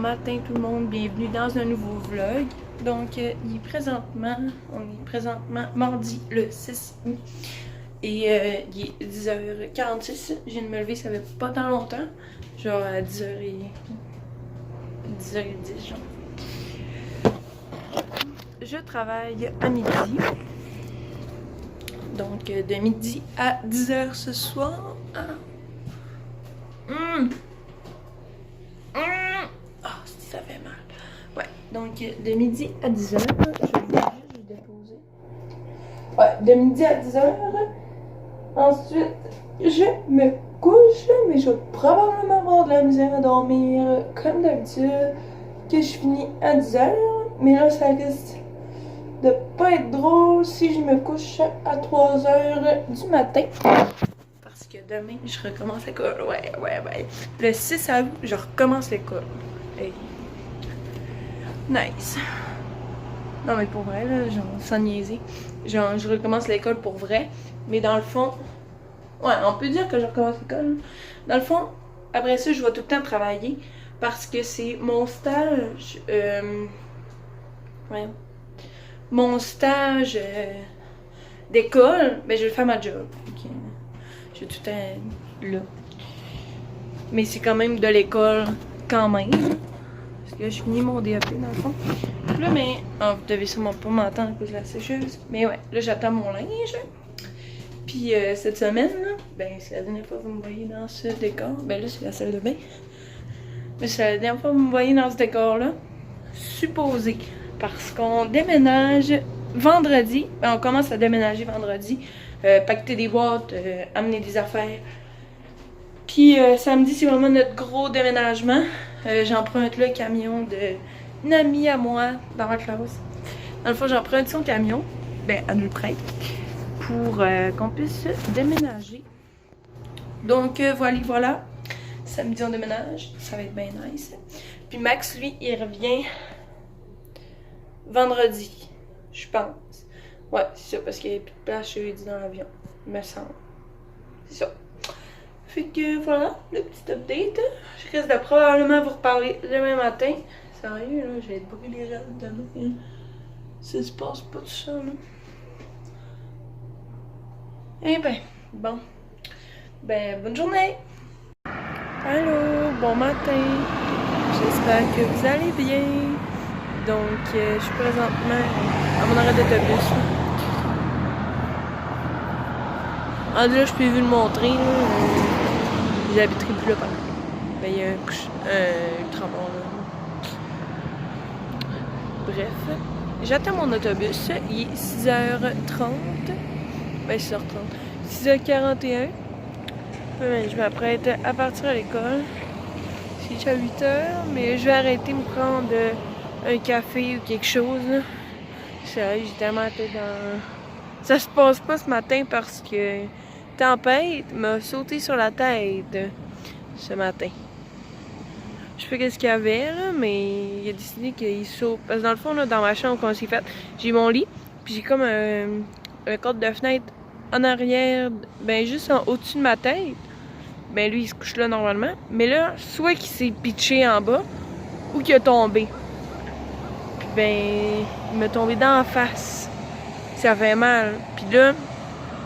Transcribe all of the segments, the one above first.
matin tout le monde, bienvenue dans un nouveau vlog. Donc on est présentement mardi le 6 août et il est 10h46. Je viens de me lever, ça fait pas tant longtemps, genre à 10h10 genre. Je travaille à midi, donc de midi à 10h ce soir. Ça fait mal. Ouais, donc de midi à 10h, je vais juste déposer. Ouais, de midi à 10h. Ensuite, je me couche, mais je vais probablement avoir de la misère à dormir comme d'habitude, que je finis à 10h. Mais là, ça risque de pas être drôle si je me couche à 3h du matin. Parce que demain, je recommence l'école. Ouais. Le 6 août, je recommence l'école. Hey. Nice. Non, mais pour vrai, là, genre, sans niaiser. Genre, je recommence l'école pour vrai. Mais dans le fond, ouais, on peut dire que je recommence l'école. Dans le fond, après ça, je vais tout le temps travailler. Parce que c'est mon stage. Ouais. Mon stage d'école, ben, je vais le faire ma job. Okay. Je suis tout le temps là. Mais c'est quand même de l'école, quand même. Parce que je finis mon DAP dans le fond. Là, mais. Oh, vous devez sûrement pas m'entendre à cause de la sécheuse. Mais ouais, là, j'attends mon linge. Puis cette semaine, là, ben, c'est la dernière fois que vous me voyez dans ce décor. Ben là, c'est la salle de bain. Mais c'est la dernière fois que vous me voyez dans ce décor-là. Supposé. Parce qu'on déménage vendredi. Ben, on commence à déménager vendredi. Pacter des boîtes, amener des affaires. Puis samedi, c'est vraiment notre gros déménagement. J'emprunte le camion d'une amie à moi dans ma classe. Dans le fond, j'emprunte son camion. Ben, elle nous le prête. Pour qu'on puisse déménager. Donc, voilà. Samedi, on déménage. Ça va être bien nice. Puis Max, lui, il revient vendredi, je pense. Ouais, c'est ça, parce qu'il n'y a plus de place jeudi dans l'avion. Il me semble. C'est ça. Fait que voilà, le petit update. Je risque de probablement vous reparler demain matin. Sérieux, là, je vais être brûlé demain. Ça se passe pas tout ça, là. Eh ben, bon. Ben, bonne journée! Allô, bon matin! J'espère que vous allez bien. Donc, je suis présentement à mon arrêt d'autobus. Ah, là, je peux vous le montrer. J'habiterai plus là, par contre. Ben, il y a un tremblement là. Bref, j'attends mon autobus. Il est 6h30. Ben, 6h30. 6h41. Je m'apprête à partir à l'école. C'est à 8h, mais je vais arrêter me prendre un café ou quelque chose. Sérieux, j'ai tellement la tête dans... Ça se passe pas ce matin parce que tempête m'a sauté sur la tête ce matin. Je sais pas qu'est-ce qu'il y avait là, mais il a décidé qu'il saute. Parce que dans le fond, là, dans ma chambre qu'on s'est fait, j'ai mon lit, puis j'ai comme un cadre de fenêtre en arrière, ben juste au-dessus de ma tête. Ben lui, il se couche là normalement. Mais là, soit qu'il s'est pitché en bas, ou qu'il a tombé. Puis ben, il m'a tombé dans la face. Ça fait mal. Puis là,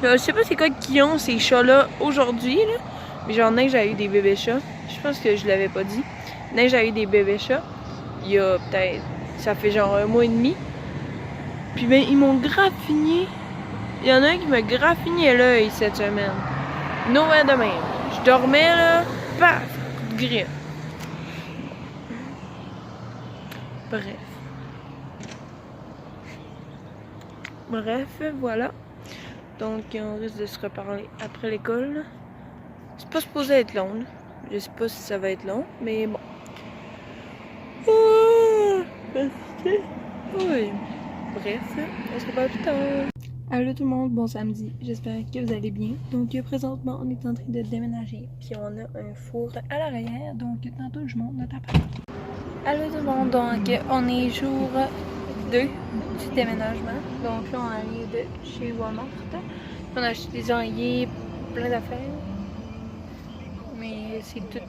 je sais pas c'est quoi qui ont ces chats-là aujourd'hui, là. Mais genre, Neige a eu des bébés chats. Je pense que je l'avais pas dit. Neige a eu des bébés chats. Il y a peut-être... Ça fait genre 1 mois et demi. Puis ben, ils m'ont graffiné. Il y en a un qui m'a graffiné l'œil cette semaine. Noël de même. Je dormais là, paf, coup de griffe. Bref, voilà. Donc on risque de se reparler après l'école. C'est pas supposé être long, là. Je sais pas si ça va être long, mais bon. Oui. Bref, on se reparle plus tard. Allô tout le monde, bon samedi, j'espère que vous allez bien. Donc présentement on est en train de déménager, puis on a un four à l'arrière, donc tantôt je monte notre appart. Allô tout le monde, donc on est jour 2 du déménagement. Donc là on arrive de chez Walmart. On a acheté des oreillers, plein d'affaires. Mais c'est tout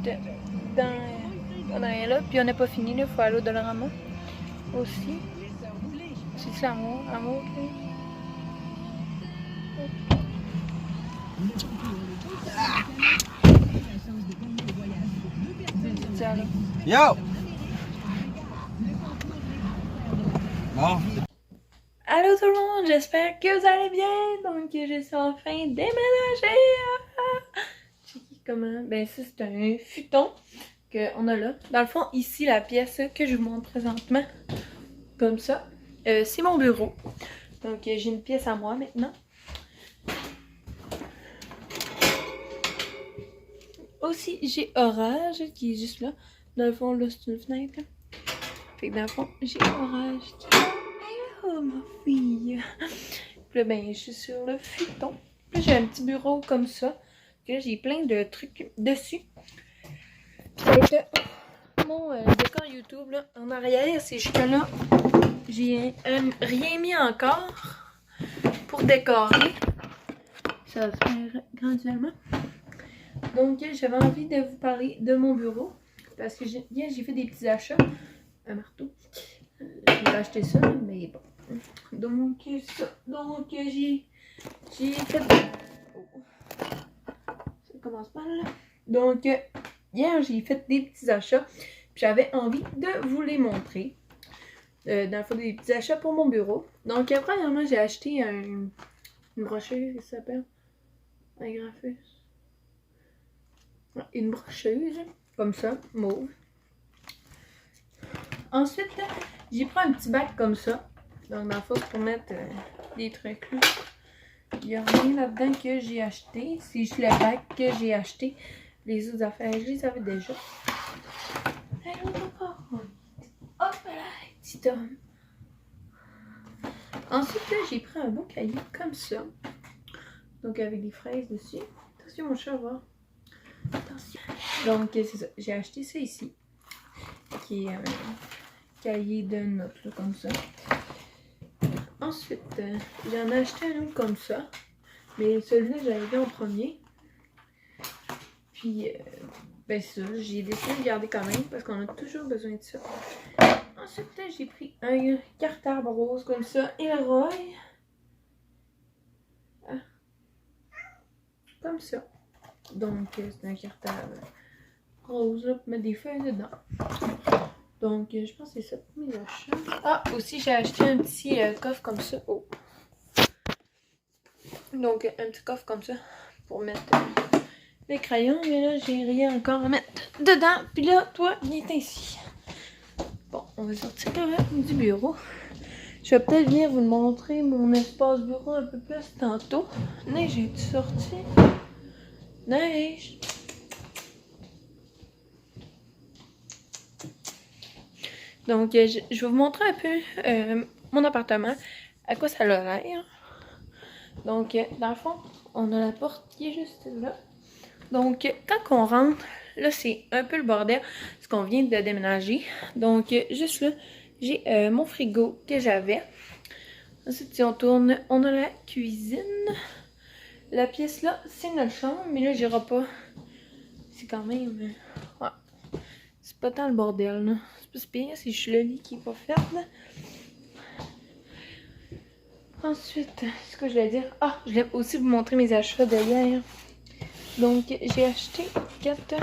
dans On a rien là, puis on n'a pas fini, il faut aller au Dollarama aussi. C'est l'amour, amour. Yo! Bon. Allô tout le monde, j'espère que vous allez bien. Donc je suis enfin déménagée. Comment? Ben ça c'est un futon qu'on a là. Dans le fond, ici la pièce que je vous montre présentement, comme ça, c'est mon bureau. Donc j'ai une pièce à moi maintenant. Aussi j'ai Orage qui est juste là. Dans le fond là c'est une fenêtre. Là. Fait que dans le fond j'ai Orage qui est là. Oh ma fille! Puis là ben je suis sur le futon. Puis j'ai un petit bureau comme ça. Puis là j'ai plein de trucs dessus. Puis avec mon décor YouTube là, en arrière, c'est jusque-là. J'ai rien mis encore pour décorer. Ça va se faire graduellement. Donc j'avais envie de vous parler de mon bureau. Parce que hier j'ai fait des petits achats. Un marteau. J'ai acheté ça, mais bon. Donc ça. Donc j'ai fait. Oh. Ça commence mal là. Donc hier j'ai fait des petits achats. Puis j'avais envie de vous les montrer. Dans le fond des petits achats pour mon bureau. Donc premièrement j'ai acheté une brocheuse, ça s'appelle. Un graphus. Une brocheuse, comme ça, mauve. Ensuite, j'ai pris un petit bac comme ça. Donc, dans le fond, pour mettre des trucs là. Il n'y a rien là-dedans que j'ai acheté. C'est juste le bac que j'ai acheté. Les autres affaires, je les avais déjà. Hop là, petit homme. Ensuite, là, j'ai pris un beau cahier comme ça. Donc, avec des fraises dessus. Attention, mon chat va. Attention. Donc, c'est ça. J'ai acheté ça ici. Qui est un cahier de notes, là, comme ça. Ensuite, j'en ai acheté un autre comme ça. Mais celui-là, j'avais vu en premier. Puis, ben ça, j'ai décidé de garder quand même parce qu'on a toujours besoin de ça. Ensuite, j'ai pris un cartable rose comme ça. Et le Roy. Ah. Comme ça. Donc, c'est un cartable rose là, pour mettre des feuilles dedans. Donc, je pense que c'est ça pour mes achats. Ah, aussi, j'ai acheté un petit coffre comme ça. Oh. Donc, un petit coffre comme ça pour mettre les crayons. Mais là, j'ai rien encore à mettre dedans. Puis là, toi, viens ici. Bon, on va sortir quand même du bureau. Je vais peut-être venir vous montrer mon espace bureau un peu plus tantôt. Neige, j'ai-tu sorti? Neige! Donc, je vais vous montrer un peu mon appartement, à quoi ça a l'air. Donc, dans le fond, on a la porte qui est juste là. Donc, quand on rentre, là, c'est un peu le bordel, parce qu'on vient de déménager. Donc, juste là, j'ai mon frigo que j'avais. Ensuite, si on tourne, on a la cuisine. La pièce là, c'est notre chambre, mais là, j'irai pas. C'est quand même... ouais. C'est pas tant le bordel, là. C'est pas pire, c'est juste le lit qui est pas fait, là. Ensuite, ce que je vais dire... Ah, je vais aussi vous montrer mes achats de hier. Donc, j'ai acheté 4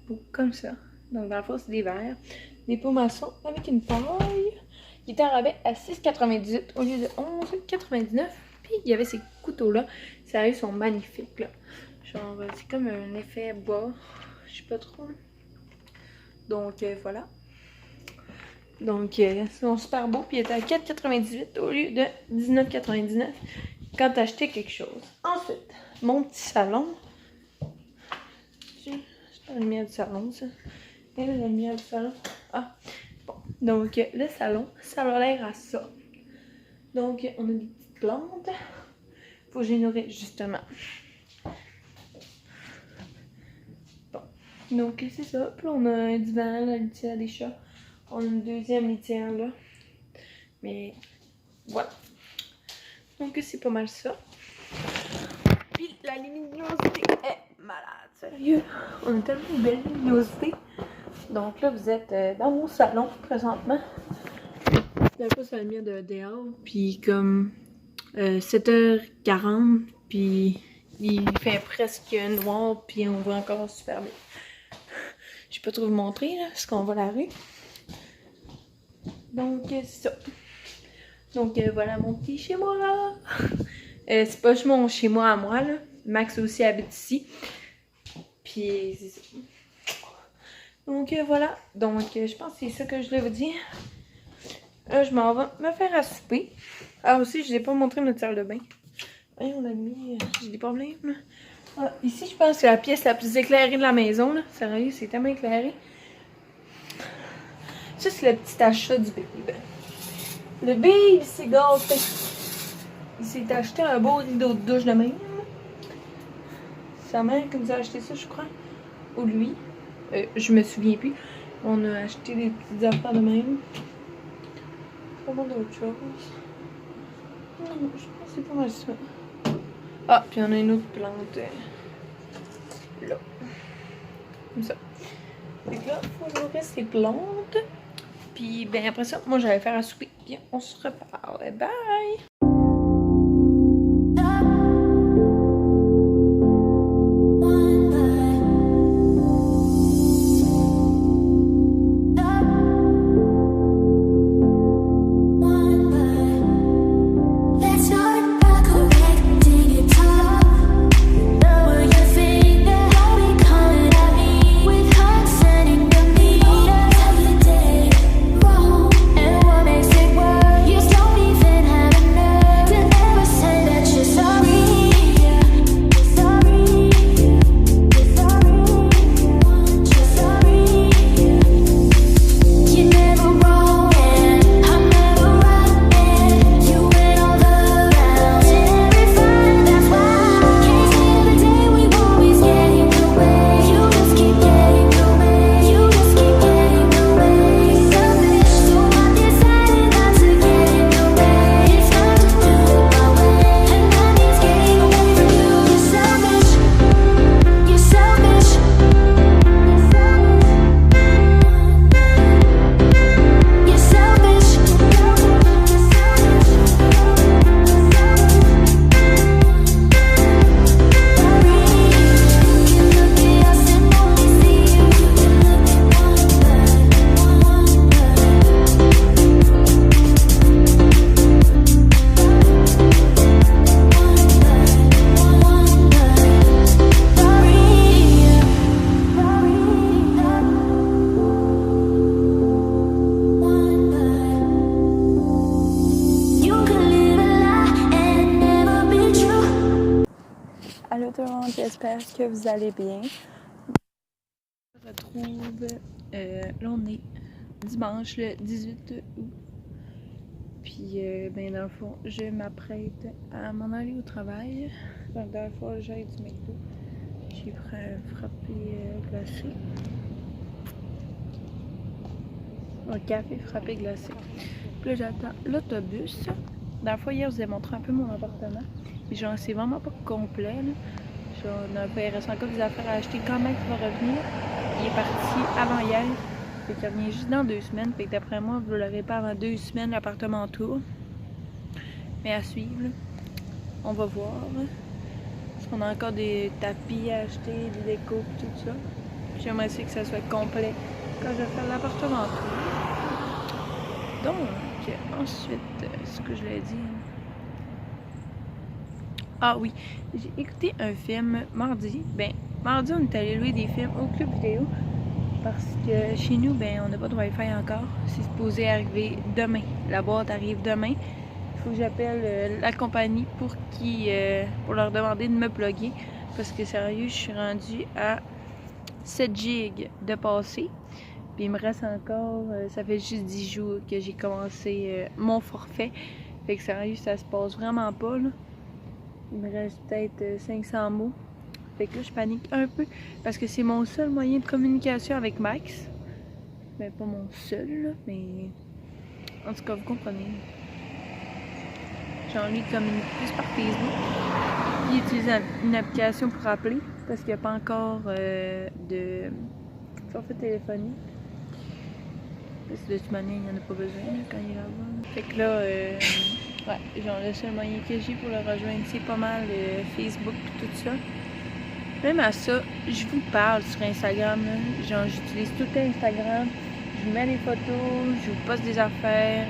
pots comme ça. Donc, dans le fond, c'est des verres. Des pots maçons avec une paille. Qui était en rabais à 6,98 au lieu de 11,99. Puis, il y avait ces couteaux-là. Sérieux, ils sont magnifiques, là. Genre, c'est comme un effet bois. Je sais pas trop. Donc, voilà. Donc, ils sont super beaux. Puis, ils étaient à 4,98 au lieu de 19,99 quand t'achetais quelque chose. Ensuite, mon petit salon. C'est la lumière du salon, ça. Et la lumière du salon. Ah, bon. Donc, le salon, ça a l'air à ça. Donc, on a des petites plantes. Faut que j'y nourris, justement. Bon. Donc, c'est ça. Puis, on a un divan, la litière des chats. On a une deuxième litière, là. Mais, voilà. Donc, c'est pas mal ça. Puis, la luminosité est malade, ça. Sérieux, on a tellement une belle luminosité. Donc là, vous êtes dans mon salon présentement. Là, c'est la lumière de dehors. Puis comme 7h40, puis il fait presque noir, puis on voit encore super bien. Je peux pas trop vous montrer là, parce qu'on voit la rue. Donc c'est ça. Donc voilà mon petit chez moi. C'est pas juste mon chez moi à moi là. Max aussi habite ici. Puis c'est ça. Donc voilà. Donc je pense que c'est ça que je voulais vous dire. Là, je m'en vais me faire à souper. Ah aussi, je n'ai pas montré notre salle de bain. Oui, on a mis. J'ai des problèmes là. Ah, ici, je pense que c'est la pièce la plus éclairée de la maison là. Sérieux, c'est tellement éclairé. Ça, c'est le petit achat du baby. Le baby s'est gâté. Il s'est acheté un beau rideau de douche de même. Sa mère qui nous a acheté ça, je crois. Ou lui. Je me souviens plus. On a acheté des petites affaires de même. Pas mal d'autres choses. Je pense que c'est pas mal ça. Ah, puis on a une autre plante. Là. Comme ça. Fait que là, il faut que je reste les plantes. Puis ben après ça, moi j'allais faire à souper. Bien, on se reparle. Bye! Allô tout le monde, j'espère que vous allez bien. On se retrouve, là on est dimanche le 18 août. Puis ben dans le fond, je m'apprête à m'en aller au travail. Donc dans le fond, j'ai du McDo. J'ai pris un frappé glacé. Un café frappé glacé. Puis là j'attends l'autobus. Dans le fond, hier je vous ai montré un peu mon appartement. Mais genre c'est vraiment pas complet là. Genre, il reste encore des affaires à acheter quand même qui va revenir. Il est parti avant hier. Fait qu'il revient juste dans 2 semaines. Fait que d'après moi, vous l'aurez pas avant 2 semaines l'appartement tour. Mais à suivre, là. On va voir. Parce qu'on a encore des tapis à acheter, des décos et tout ça. J'aimerais aussi que ça soit complet quand je vais faire l'appartement tour. Donc, ensuite, ce que je l'ai dit. Ah oui, j'ai écouté un film mardi. Ben, mardi, on est allé louer des films au club vidéo. Parce que chez nous, ben, on n'a pas de Wi-Fi encore. C'est supposé arriver demain. La boîte arrive demain. Il faut que j'appelle la compagnie pour leur demander de me plugger. Parce que sérieux, je suis rendue à 7 gigs de passé. Puis il me reste encore, ça fait juste 10 jours que j'ai commencé mon forfait. Fait que sérieux, ça se passe vraiment pas là. Il me reste peut-être 500 mots. Fait que là, je panique un peu parce que c'est mon seul moyen de communication avec Max. Mais pas mon seul, là, mais en tout cas, vous comprenez. J'ai envie de communiquer plus par Facebook. Puis utiliser une application pour appeler parce qu'il n'y a pas encore de forfait téléphonique. Parce que de toute manière, il n'y en a pas besoin là, quand il est là-bas. Fait que là, ouais, genre le seul moyen que j'ai pour le rejoindre, c'est pas mal Facebook et tout ça. Même à ça, je vous parle sur Instagram. Là. Genre, j'utilise tout le temps Instagram. Je vous mets des photos, je vous poste des affaires.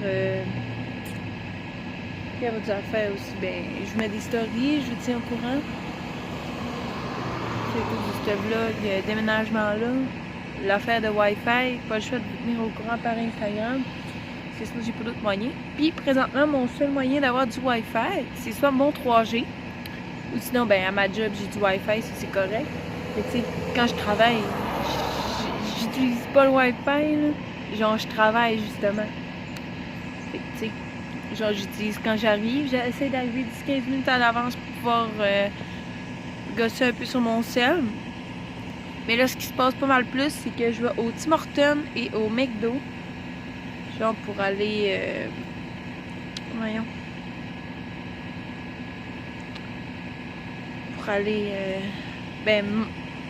Il y a d'autres affaires aussi. Ben, je vous mets des stories, je vous tiens au courant. C'est tout ce vlog, déménagement-là. L'affaire de Wi-Fi, pas le choix de vous tenir au courant par Instagram. C'est ça, j'ai pas d'autres moyens. Puis présentement, mon seul moyen d'avoir du Wi-Fi, c'est soit mon 3G, ou sinon, ben à ma job, j'ai du Wi-Fi, si c'est correct. Mais tu sais, quand je travaille, j'utilise pas le Wi-Fi, là. Genre, je travaille justement. Fait que, tu sais, genre, j'utilise quand j'arrive. J'essaie d'arriver 10-15 minutes à l'avance pour pouvoir gosser un peu sur mon cell. Mais là, ce qui se passe pas mal plus, c'est que je vais au Tim Hortons et au McDo. Genre pour aller... voyons. Pour aller ben,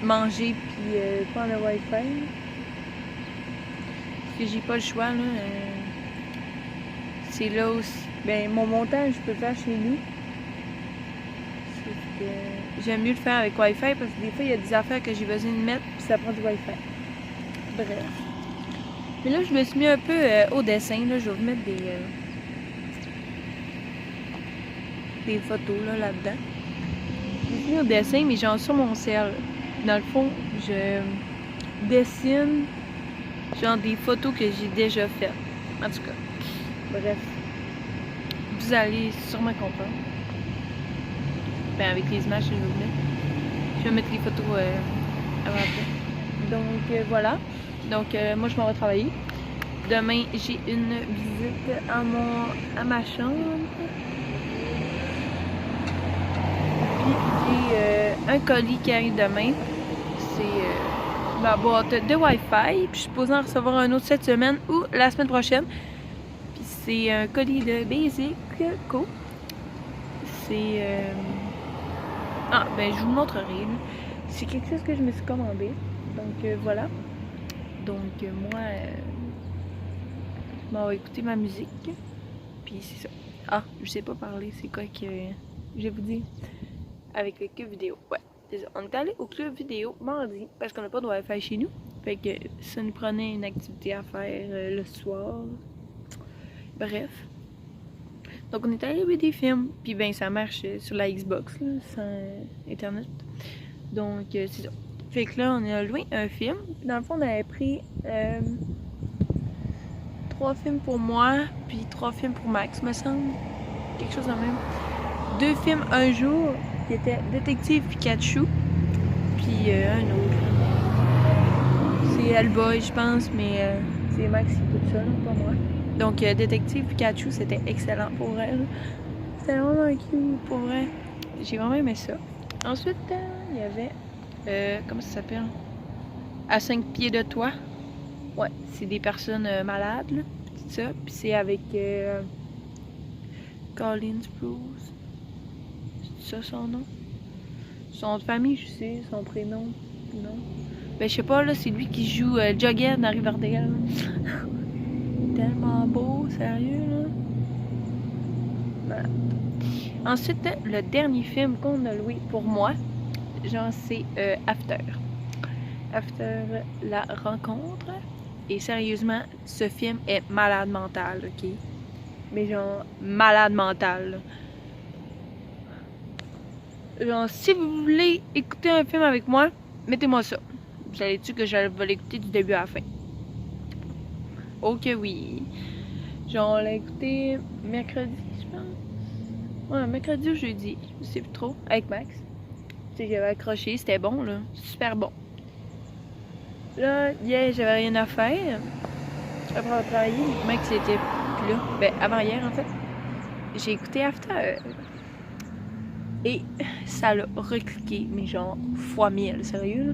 manger puis prendre le Wi-Fi. Parce que j'ai pas le choix, là. C'est là aussi. Ben, mon montage, je peux le faire chez nous. C'est que j'aime mieux le faire avec Wi-Fi parce que des fois, il y a des affaires que j'ai besoin de mettre puis ça prend du Wi-Fi. Bref. Mais là, je me suis mis un peu au dessin. Là. Je vais vous mettre des photos là-dedans. Je me suis mis au dessin, mais genre sur mon cell. Dans le fond, je dessine genre des photos que j'ai déjà faites. En tout cas, bref. Vous allez sûrement comprendre. Ben, avec les images que je vais vous mettre. Je vais mettre les photos avant après. Donc, voilà. Donc, moi, je m'en vais travailler. Demain, j'ai une visite à ma chambre. Puis, j'ai un colis qui arrive demain. C'est ma boîte de Wi-Fi. Puis, je suis supposée en recevoir un autre cette semaine ou la semaine prochaine. Puis, c'est un colis de Basic Co. C'est... Ah, ben, je vous montrerai. C'est quelque chose que je me suis commandé. Donc, voilà. Donc, moi, je m'en vais écouter ma musique. Puis, c'est ça. Ah, je sais pas parler. C'est quoi que je vais vous dire avec le club vidéo. Ouais, c'est ça. On est allé au club vidéo mardi parce qu'on n'a pas de Wi-Fi chez nous. Fait que ça nous prenait une activité à faire le soir. Bref. Donc, on est allé voir des films. Puis, ben, ça marche sur la Xbox, là, sans Internet. Donc, c'est ça. Fait que là, on a loué un film. Dans le fond, on avait pris 3 films pour moi, puis 3 films pour Max, me semble. Quelque chose de même. 2 films un jour, qui étaient Détective Pikachu, puis un autre. C'est Hellboy, je pense, mais c'est Max qui écoute ça, là, pas moi. Donc, Détective Pikachu, c'était excellent pour elle. C'était vraiment cute, pour vrai. J'ai vraiment aimé ça. Ensuite, il y avait... comment ça s'appelle? À 5 pieds de toi. Ouais, c'est des personnes malades, là. C'est ça. Puis c'est avec Colin Spruce. C'est ça son nom? Son nom de famille, je sais. Son prénom, non. Ben, je sais pas, là, c'est lui qui joue Jughead dans Riverdale. Tellement beau, sérieux, là. Voilà. Ensuite, le dernier film qu'on a loué pour moi, genre, c'est After. After la rencontre. Et sérieusement, ce film est malade mental, ok? Mais genre, malade mental. Là. Genre, si vous voulez écouter un film avec moi, mettez-moi ça. Vous savez-tu que je vais l'écouter du début à la fin? Ok, oui. Genre, on l'a écouté mercredi, je pense. Ouais, mercredi ou jeudi, je sais plus trop, avec Max. Tu sais, j'avais accroché, c'était bon, là. Super bon. Là, hier, j'avais rien à faire. Après avoir travaillé, Max était plus là. Ben, avant hier, en fait. J'ai écouté After. Et ça l'a recliqué, mais genre, fois 1000, sérieux, là.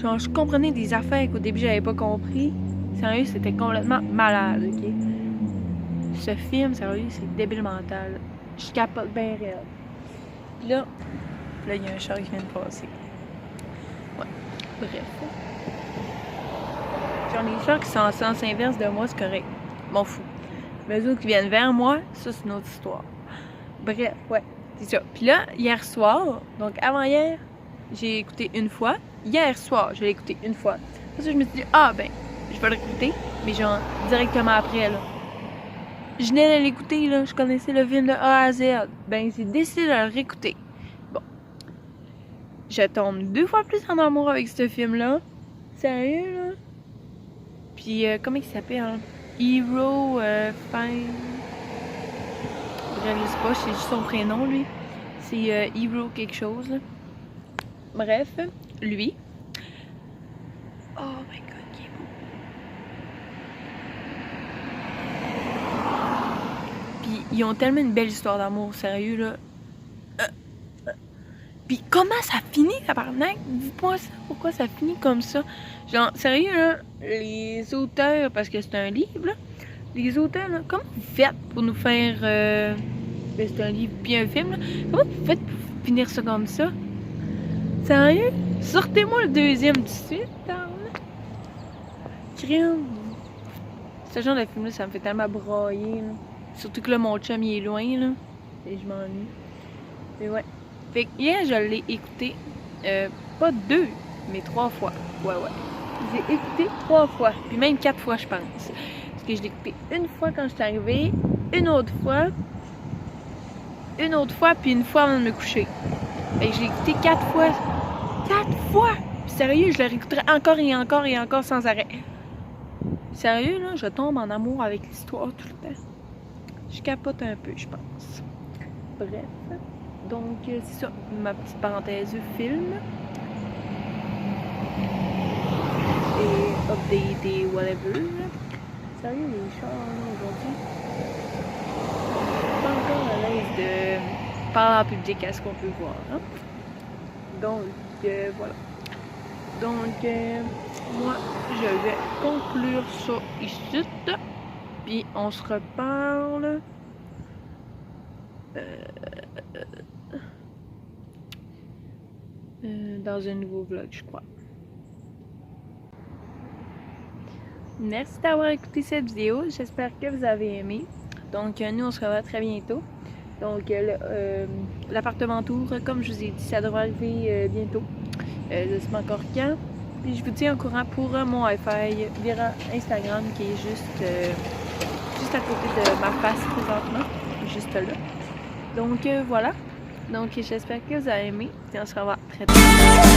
Genre, je comprenais des affaires qu'au début, j'avais pas compris. Sérieux, c'était complètement malade, ok? Ce film, sérieux, c'est débile mental. Je capote bien réel. Puis là, Puis là, il y a un char qui vient de passer. Ouais, bref. Genre, les chars qui sont en sens inverse de moi, c'est correct. M'en fous. Mais eux autres qui viennent vers moi, ça, c'est une autre histoire. Bref, ouais, c'est ça. Puis là, hier soir, donc avant-hier, j'ai écouté une fois. Hier soir, je l'ai écouté une fois. Parce que je me suis dit, ah ben, je vais le réécouter, mais genre directement après, là. Je venais de l'écouter, là. Je connaissais le film de A à Z. Ben, j'ai décidé de le réécouter. Bon. Je tombe 2 fois plus en amour avec ce film-là. Sérieux, là. Puis, comment il s'appelle, hein? Hero, Fine. Je sais pas, c'est juste son prénom, lui. C'est Hero quelque chose, là. Bref, lui. Oh my god, il est beau. Puis ils ont tellement une belle histoire d'amour, sérieux, là. Puis comment ça finit, tabarnak? Dis-moi ça, pourquoi ça finit comme ça? Genre, sérieux, là, les auteurs, parce que c'est un livre, là, les auteurs, là, comment vous faites pour nous faire... ben, c'est un livre puis un film, là. Comment vous faites pour finir ça comme ça? Sérieux? Sortez-moi le deuxième tout de suite, crime. Ce genre de film-là, ça me fait tellement broyer, là. Surtout que là, mon chum, il est loin, là. Et je m'ennuie. Mais ouais. Fait que hier, je l'ai écouté, pas 2, mais 3 fois. Ouais. J'ai écouté 3 fois, puis même 4 fois, je pense. Parce que je l'ai écouté une fois quand je suis arrivée, une autre fois, puis une fois avant de me coucher. Fait que je l'ai écouté 4 fois. 4 fois! Puis sérieux, je le réécouterai encore et encore et encore sans arrêt. Sérieux, là, je tombe en amour avec l'histoire tout le temps. Je capote un peu, je pense. Bref. Donc, c'est ça, ma petite parenthèse film. Et update et whatever. Là. Sérieux, les chars, aujourd'hui. Je suis pas encore à l'aise de parler en public à ce qu'on peut voir. Hein? Donc, voilà. Donc, moi, je vais conclure ça ici. Puis, on se reparle. Dans un nouveau vlog, je crois. Merci d'avoir écouté cette vidéo. J'espère que vous avez aimé. Donc, nous, on se revoit très bientôt. Donc, l'appartement tour, comme je vous ai dit, ça devrait arriver bientôt. Je sais pas encore quand. Puis, je vous tiens au courant pour mon Wi-Fi via Instagram qui est juste à côté de ma face présentement. Juste là. Donc, voilà. Donc, j'espère que vous avez aimé. Et on se revoit très bientôt.